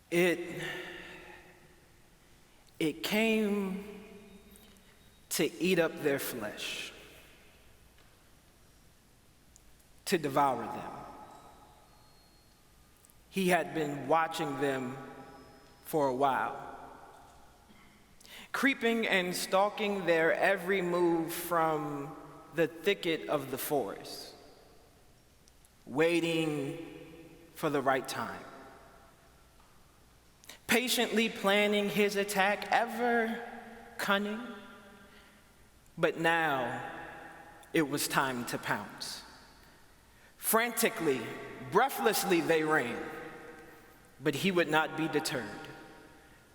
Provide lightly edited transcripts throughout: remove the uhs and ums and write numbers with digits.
It came to eat up their flesh, to devour them. He had been watching them for a while, creeping and stalking their every move from the thicket of the forest, waiting for the right time, patiently planning his attack, ever cunning. But now it was time to pounce. Frantically, breathlessly they ran, but he would not be deterred.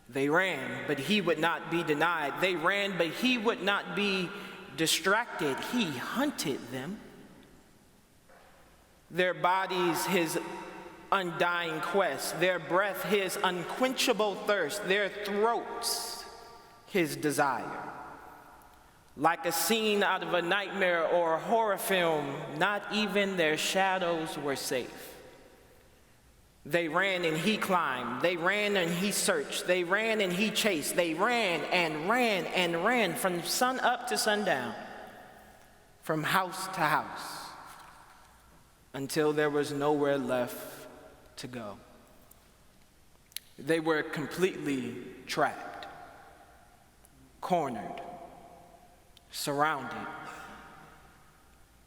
They ran, but he would not be denied. They ran, but he would not be distracted. He hunted them. Their bodies, his undying quest. Their breath, his unquenchable thirst. Their throats, his desire. Like a scene out of a nightmare or a horror film, not even their shadows were safe. They ran and he climbed. They ran and he searched. They ran and he chased. They ran and ran and ran from sun up to sundown, from house to house, until there was nowhere left to go. They were completely trapped, cornered, surrounded.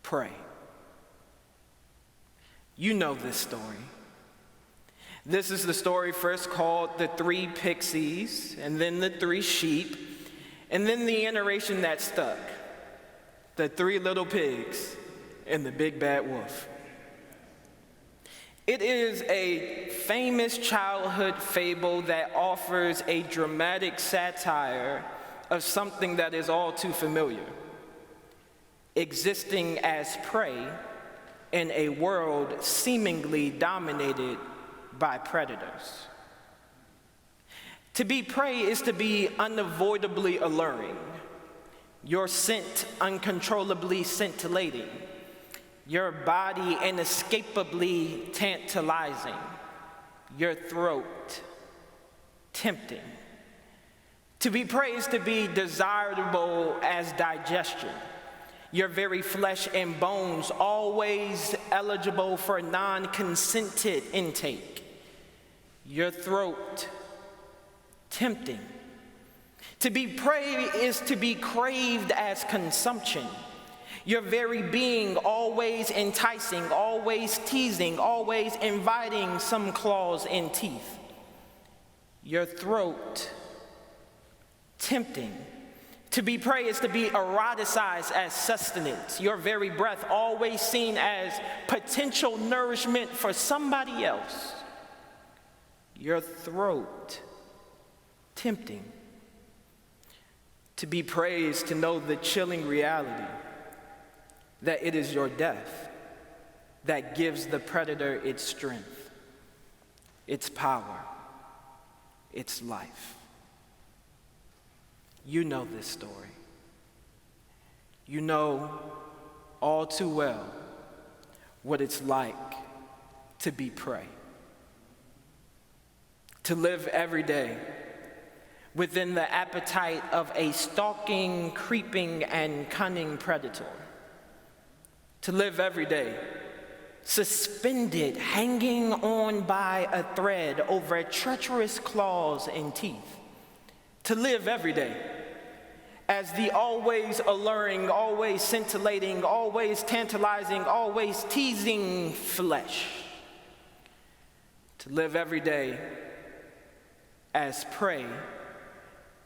Prey. You know this story. This is the story first called The Three Pixies, and then The Three Sheep, and then the iteration that stuck, The Three Little Pigs and the Big Bad Wolf. It is a famous childhood fable that offers a dramatic satire of something that is all too familiar, existing as prey in a world seemingly dominated by predators. To be prey is to be unavoidably alluring, your scent uncontrollably scintillating, your body inescapably tantalizing, your throat tempting. To be prey is to be desirable as digestion, your very flesh and bones always eligible for non-consented intake, your throat tempting. To be prey is to be craved as consumption, your very being always enticing, always teasing, always inviting some claws and teeth, your throat tempting. To be prey is to be eroticized as sustenance, your very breath always seen as potential nourishment for somebody else, your throat tempting. To be prey is to know the chilling reality that it is your death that gives the predator its strength, its power, its life. You know this story. You know all too well what it's like to be prey. To live every day within the appetite of a stalking, creeping, and cunning predator. To live every day suspended, hanging on by a thread over treacherous claws and teeth. To live every day as the always alluring, always scintillating, always tantalizing, always teasing flesh. To live every day as prey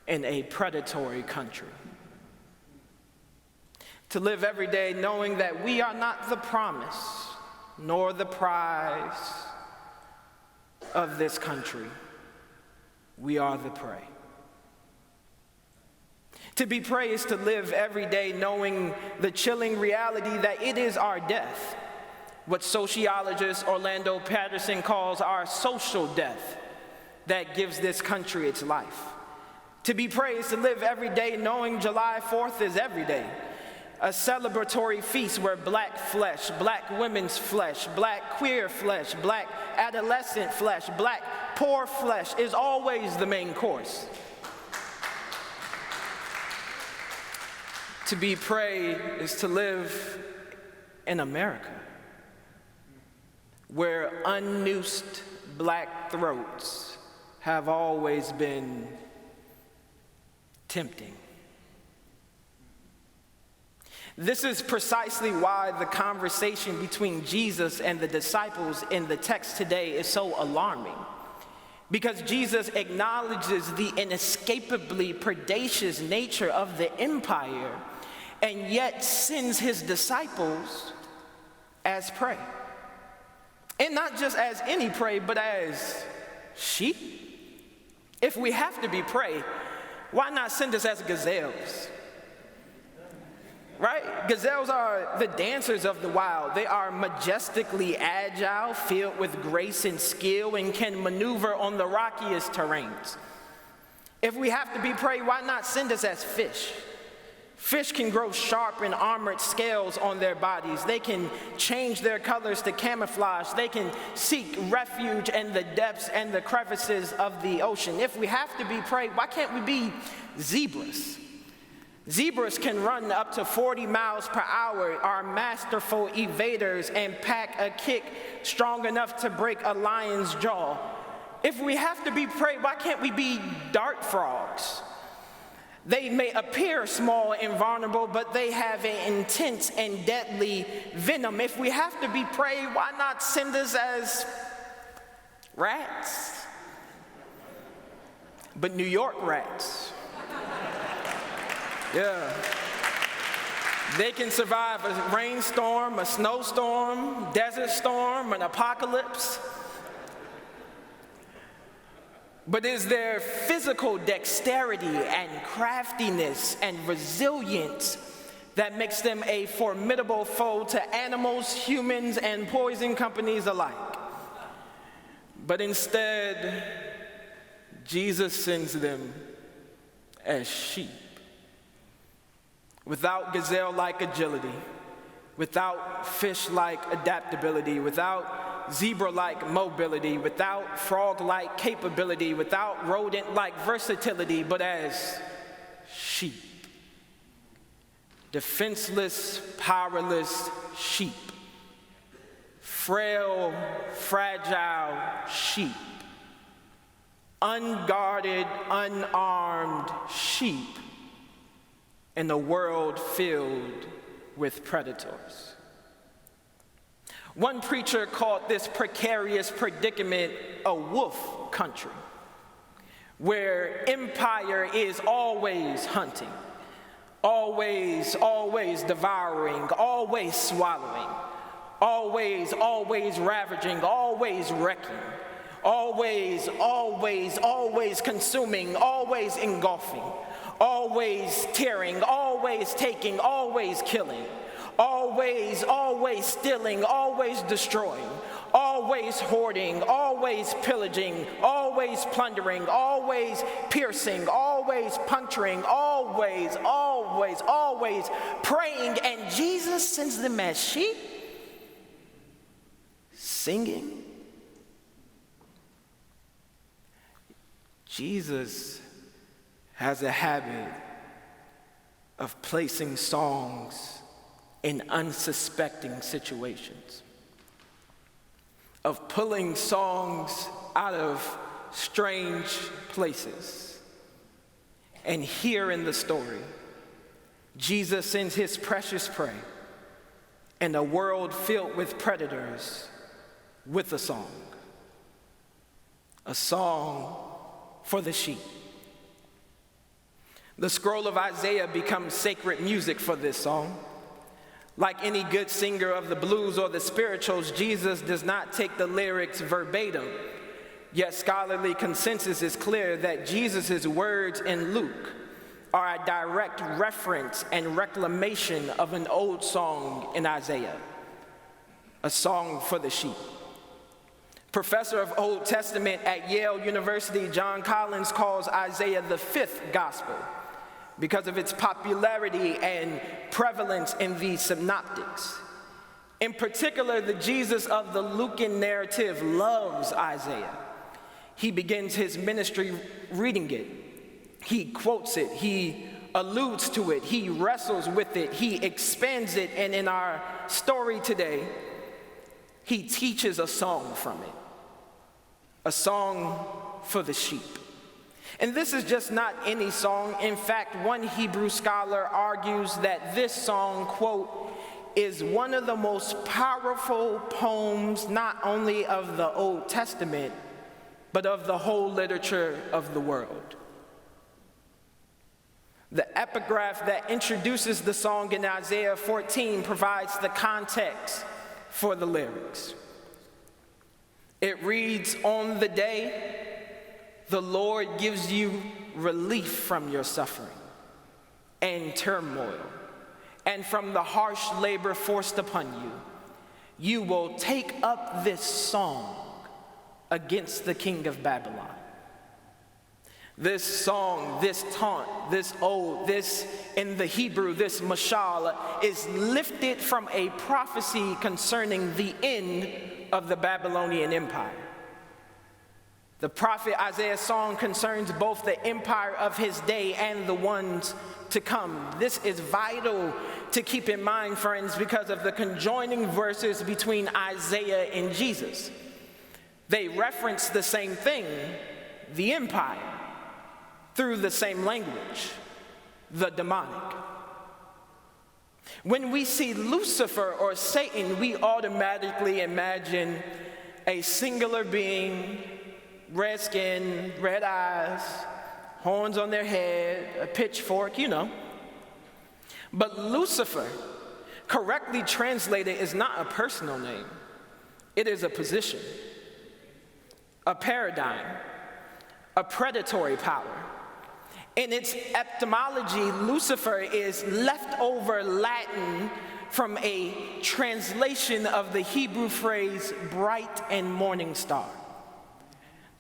in a predatory country. To live every day knowing that we are not the promise nor the prize of this country. We are the prey. To be prey is to live every day knowing the chilling reality that it is our death, what sociologist Orlando Patterson calls our social death, that gives this country its life. To be prey is to live every day knowing July 4th is every day, a celebratory feast where black flesh, black women's flesh, black queer flesh, black adolescent flesh, black poor flesh is always the main course. To be prey is to live in America, where unnoosed black throats have always been tempting. This is precisely why the conversation between Jesus and the disciples in the text today is so alarming. Because Jesus acknowledges the inescapably predacious nature of the empire and yet sends his disciples as prey. And not just as any prey, but as sheep. If we have to be prey, why not send us as gazelles? Right? Gazelles are the dancers of the wild. They are majestically agile, filled with grace and skill, and can maneuver on the rockiest terrains. If we have to be prey, why not send us as fish? Fish can grow sharp and armored scales on their bodies. They can change their colors to camouflage. They can seek refuge in the depths and the crevices of the ocean. If we have to be prey, why can't we be zebras? Zebras can run up to 40 miles per hour, are masterful evaders, and pack a kick strong enough to break a lion's jaw. If we have to be prey, why can't we be dart frogs? They may appear small and vulnerable, but they have an intense and deadly venom. If we have to be prey, why not send us as rats? But New York rats. Yeah. They can survive a rainstorm, a snowstorm, desert storm, an apocalypse. But is their physical dexterity and craftiness and resilience that makes them a formidable foe to animals, humans, and poison companies alike. But instead, Jesus sends them as sheep. Without gazelle-like agility, without fish-like adaptability, without zebra-like mobility, without frog-like capability, without rodent-like versatility, but as sheep. Defenseless, powerless sheep. Frail, fragile sheep. Unguarded, unarmed sheep in a world filled with predators. One preacher called this precarious predicament a wolf country, where empire is always hunting, always devouring, always swallowing, always ravaging, always wrecking, always consuming, always engulfing, always tearing, always taking, always killing, always stealing, always destroying, always hoarding, always pillaging, always plundering, always piercing, always puncturing, always praying. And Jesus sends them as sheep, singing. Jesus has a habit of placing songs in unsuspecting situations, of pulling songs out of strange places. And here in the story, Jesus sends his precious prey in a world filled with predators with a song for the sheep. The scroll of Isaiah becomes sacred music for this song. Like any good singer of the blues or the spirituals, Jesus does not take the lyrics verbatim. Yet scholarly consensus is clear that Jesus' words in Luke are a direct reference and reclamation of an old song in Isaiah, a song for the sheep. Professor of Old Testament at Yale University, John Collins calls Isaiah the fifth gospel, because of its popularity and prevalence in the synoptics. In particular, the Jesus of the Lucan narrative loves Isaiah. He begins his ministry reading it. He quotes it. He alludes to it. He wrestles with it. He expands it. And in our story today, he teaches a song from it, a song for the sheep. And this is just not any song. In fact, one Hebrew scholar argues that this song, quote, is one of the most powerful poems not only of the Old Testament, but of the whole literature of the world. The epigraph that introduces the song in Isaiah 14 provides the context for the lyrics. It reads, "On the day the Lord gives you relief from your suffering and turmoil, and from the harsh labor forced upon you, you will take up this song against the king of Babylon." This song, this taunt, this ode, this in the Hebrew, this mashal, is lifted from a prophecy concerning the end of the Babylonian Empire. The prophet Isaiah's song concerns both the empire of his day and the ones to come. This is vital to keep in mind, friends, because of the conjoining verses between Isaiah and Jesus. They reference the same thing, the empire, through the same language, the demonic. When we see Lucifer or Satan, we automatically imagine a singular being, red skin, red eyes, horns on their head, a pitchfork, you know. But Lucifer, correctly translated, is not a personal name. It is a position, a paradigm, a predatory power. In its etymology, Lucifer is leftover Latin from a translation of the Hebrew phrase bright and morning star.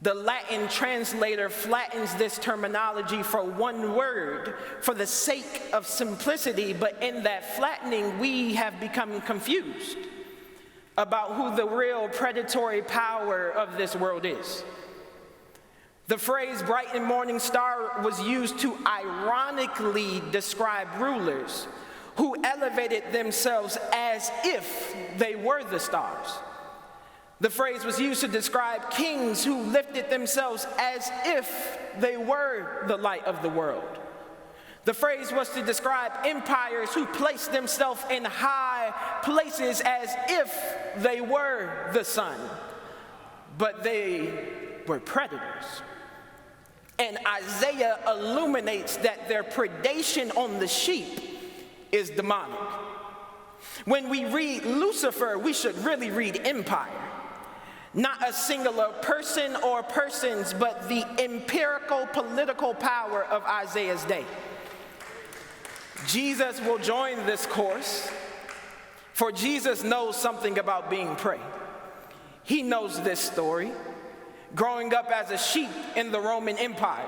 The Latin translator flattens this terminology for one word for the sake of simplicity, but in that flattening, we have become confused about who the real predatory power of this world is. The phrase bright and morning star was used to ironically describe rulers who elevated themselves as if they were the stars. The phrase was used to describe kings who lifted themselves as if they were the light of the world. The phrase was to describe empires who placed themselves in high places as if they were the sun, but they were predators. And Isaiah illuminates that their predation on the sheep is demonic. When we read Lucifer, we should really read empire. Not a singular person or persons, but the empirical political power of Isaiah's day. Jesus will join this course, for Jesus knows something about being prey. He knows this story. Growing up as a sheep in the Roman Empire,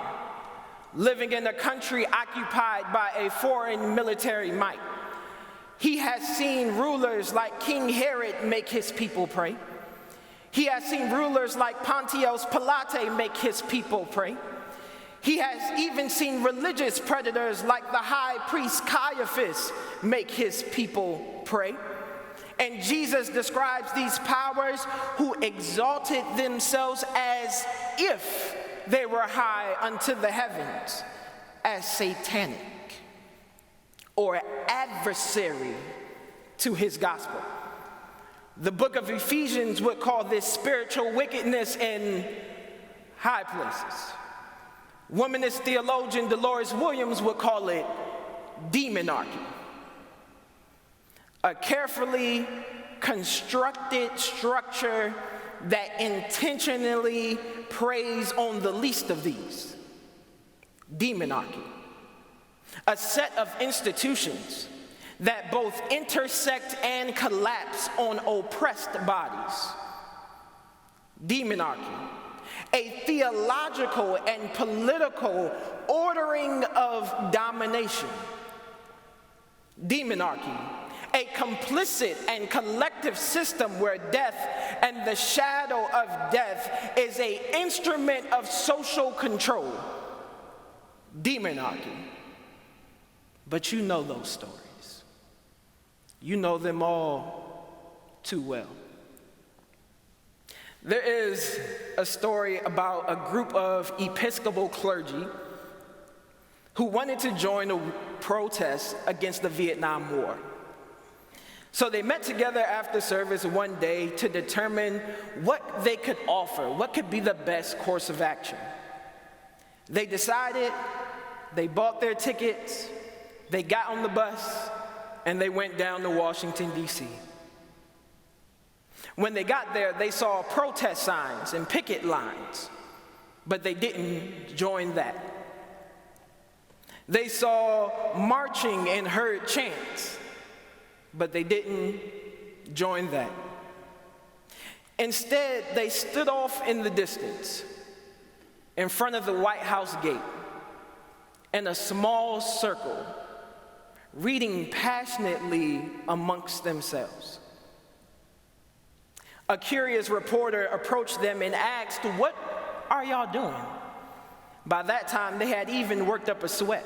living in a country occupied by a foreign military might. He has seen rulers like King Herod make his people pray. He has seen rulers like Pontius Pilate make his people pray. He has even seen religious predators like the high priest Caiaphas make his people pray. And Jesus describes these powers who exalted themselves as if they were high unto the heavens as satanic or adversary to his gospel. The book of Ephesians would call this spiritual wickedness in high places. Womanist theologian Dolores Williams would call it demonarchy. A carefully constructed structure that intentionally preys on the least of these, demonarchy. A set of institutions that both intersect and collapse on oppressed bodies, demonarchy. A theological and political ordering of domination. Demonarchy, a complicit and collective system where death and the shadow of death is an instrument of social control. Demonarchy. But you know those stories. You know them all too well. There is a story about a group of Episcopal clergy who wanted to join a protest against the Vietnam War. So they met together after service one day to determine what they could offer, what could be the best course of action. They decided, they bought their tickets, they got on the bus, and they went down to Washington, D.C. When they got there, they saw protest signs and picket lines, but they didn't join that. They saw marching and heard chants, but they didn't join that. Instead, they stood off in the distance, in front of the White House gate, in a small circle, reading passionately amongst themselves. A curious reporter approached them and asked, "What are y'all doing?" By that time, they had even worked up a sweat.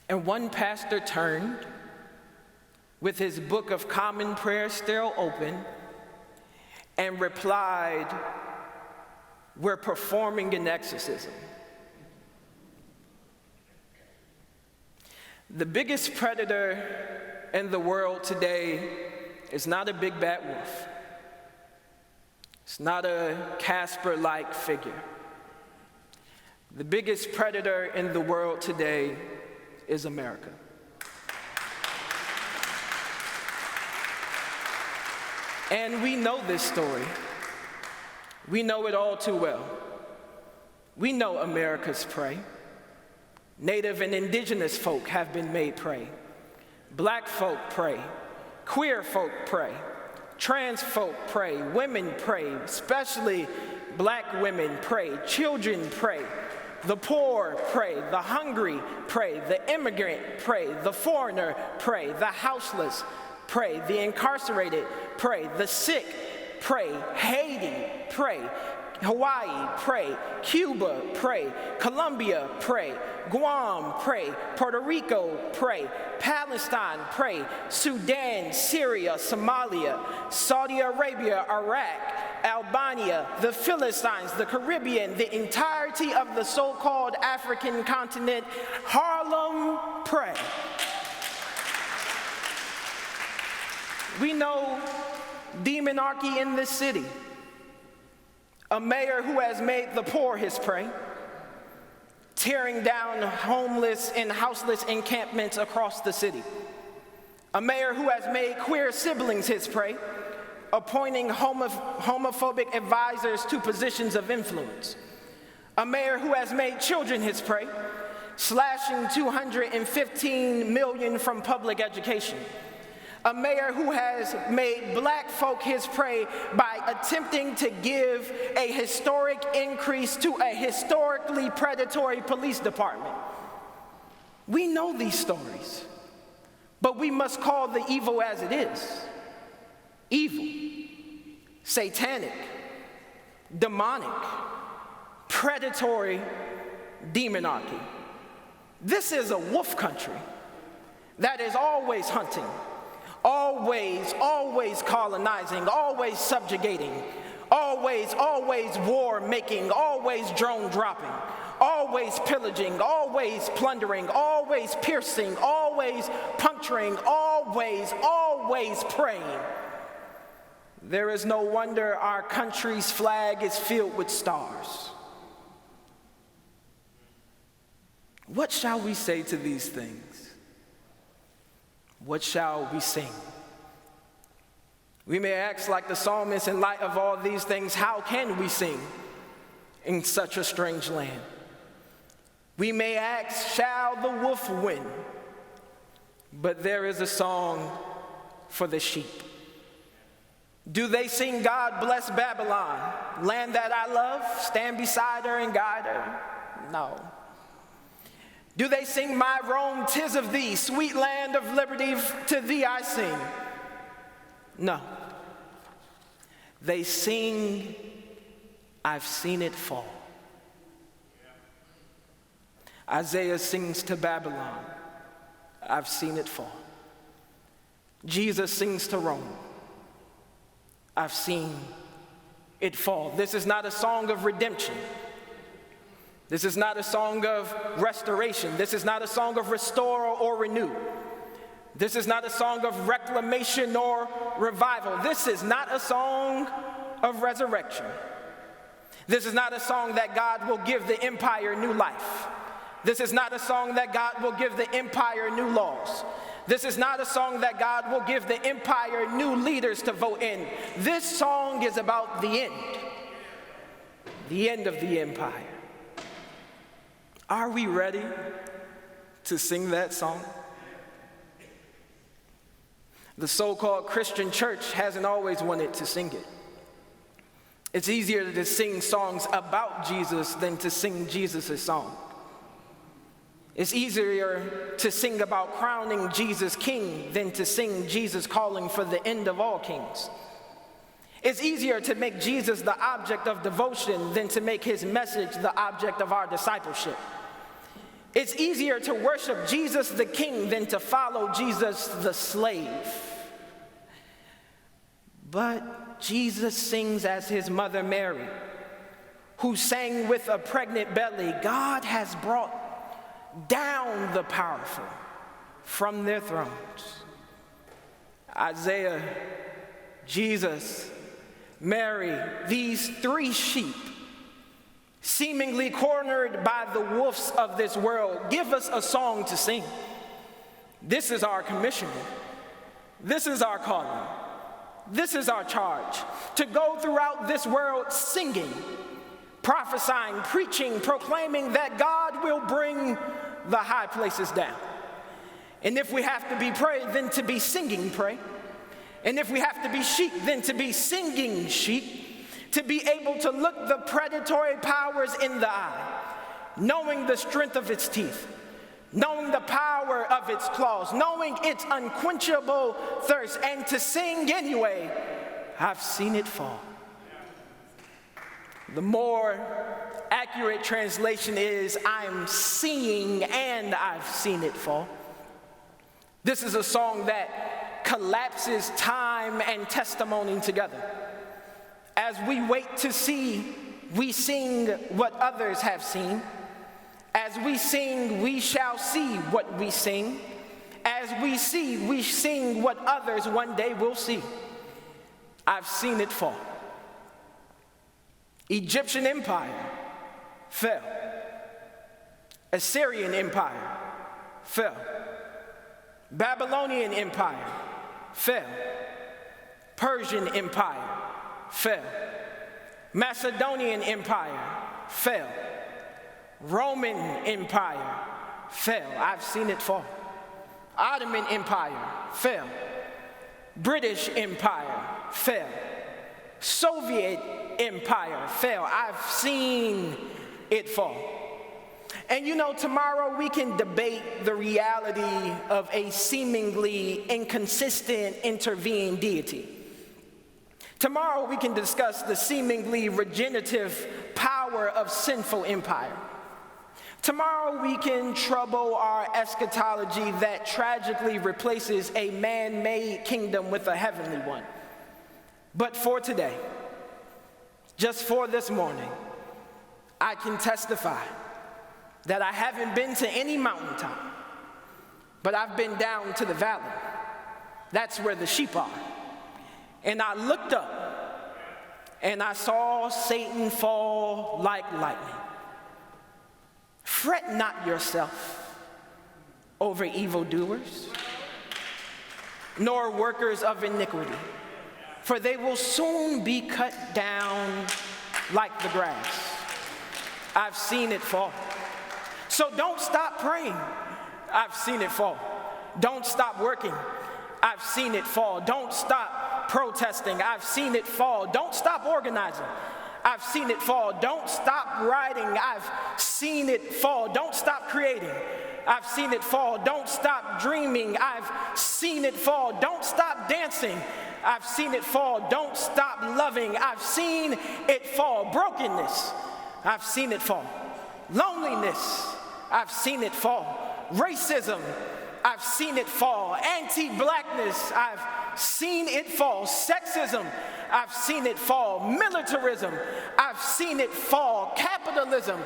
And one pastor turned, with his book of common prayer still open, and replied, "We're performing an exorcism." The biggest predator in the world today is not a big bad wolf. It's not a Casper-like figure. The biggest predator in the world today is America. And we know this story. We know it all too well. We know America's prey. Native and indigenous folk have been made prey. Black folk prey. Queer folk prey. Trans folk prey. Women prey, especially black women prey. Children prey. The poor prey. The hungry prey. The immigrant prey. The foreigner prey. The houseless prey. The incarcerated prey. The sick prey. Haiti prey. Hawaii, pray. Cuba, pray. Colombia, pray. Guam, pray. Puerto Rico, pray. Palestine, pray. Sudan, Syria, Somalia, Saudi Arabia, Iraq, Albania, the Philistines, the Caribbean, the entirety of the so-called African continent, Harlem, pray. We know demonarchy in this city. A mayor who has made the poor his prey, tearing down homeless and houseless encampments across the city. A mayor who has made queer siblings his prey, appointing homophobic advisors to positions of influence. A mayor who has made children his prey, slashing $215 million from public education. A mayor who has made black folk his prey by attempting to give a historic increase to a historically predatory police department. We know these stories, but we must call the evil as it is. Evil, satanic, demonic, predatory demonarchy. This is a wolf country that is always hunting, always colonizing, always subjugating, always war making, always drone dropping, always pillaging, always plundering, always piercing, always puncturing, always praying. There is no wonder our country's flag is filled with stars. What shall we say to these things? What shall we sing? We may ask like the psalmist, in light of all these things, how can we sing in such a strange land? We may ask, shall the wolf win? But there is a song for the sheep. Do they sing, God bless Babylon, land that I love, stand beside her and guide her? No. Do they sing, my Rome, 'tis of thee, sweet land of liberty, to thee I sing? No. They sing, I've seen it fall. Isaiah sings to Babylon, I've seen it fall. Jesus sings to Rome, I've seen it fall. This is not a song of redemption. This is not a song of restoration. This is not a song of restore or renew. This is not a song of reclamation or revival. This is not a song of resurrection. This is not a song that God will give the empire new life. This is not a song that God will give the empire new laws. This is not a song that God will give the empire new leaders to vote in. This song is about the end of the empire. Are we ready to sing that song? The so-called Christian church hasn't always wanted to sing it. It's easier to sing songs about Jesus than to sing Jesus' song. It's easier to sing about crowning Jesus king than to sing Jesus calling for the end of all kings. It's easier to make Jesus the object of devotion than to make his message the object of our discipleship. It's easier to worship Jesus the king than to follow Jesus the slave. But Jesus sings as his mother Mary, who sang with a pregnant belly, God has brought down the powerful from their thrones. Isaiah, Jesus, Mary, these three sheep, seemingly cornered by the wolves of this world, give us a song to sing. This is our commission. This is our calling. This is our charge, to go throughout this world singing, prophesying, preaching, proclaiming that God will bring the high places down. And if we have to be prey, then to be singing prey. And if we have to be sheep, then to be singing sheep. To be able to look the predatory powers in the eye, knowing the strength of its teeth, knowing the power of its claws, knowing its unquenchable thirst, and to sing anyway, I've seen it fall. The more accurate translation is, I'm seeing and I've seen it fall. This is a song that collapses time and testimony together. As we wait to see, we sing what others have seen. As we sing, we shall see what we sing. As we see, we sing what others one day will see. I've seen it fall. Egyptian empire fell. Assyrian empire fell. Babylonian empire fell. Persian empire fell. Macedonian empire fell. Roman empire fell. I've seen it fall. Ottoman empire fell. British empire fell. Soviet empire fell. I've seen it fall. And you know, tomorrow we can debate the reality of a seemingly inconsistent intervening deity. Tomorrow we can discuss the seemingly regenerative power of sinful empire. Tomorrow we can trouble our eschatology that tragically replaces a man-made kingdom with a heavenly one. But for today, just for this morning, I can testify that I haven't been to any mountaintop, but I've been down to the valley. That's where the sheep are. And I looked up and I saw Satan fall like lightning. Fret not yourself over evildoers, nor workers of iniquity, for they will soon be cut down like the grass. I've seen it fall. So don't stop praying. I've seen it fall. Don't stop working. I've seen it fall. Don't stop protesting. I've seen it fall. Don't stop organizing. I've seen it fall. Don't stop writing. I've seen it fall. Don't stop creating. I've seen it fall. Don't stop dreaming. I've seen it fall. Don't stop dancing. I've seen it fall. Don't stop loving. I've seen it fall. Brokenness, I've seen it fall. Loneliness, I've seen it fall. Racism, I've seen it fall. Anti-blackness, I've seen it fall. Sexism, I've seen it fall. Militarism, I've seen it fall. Capitalism,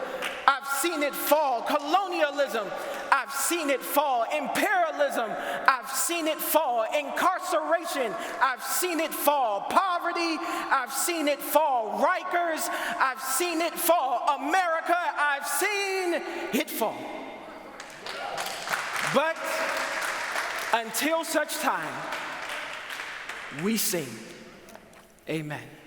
I've seen it fall. Colonialism, I've seen it fall. Imperialism, I've seen it fall. Incarceration, I've seen it fall. Poverty, I've seen it fall. Rikers, I've seen it fall. America, I've seen it fall. But until such time, we sing. Amen.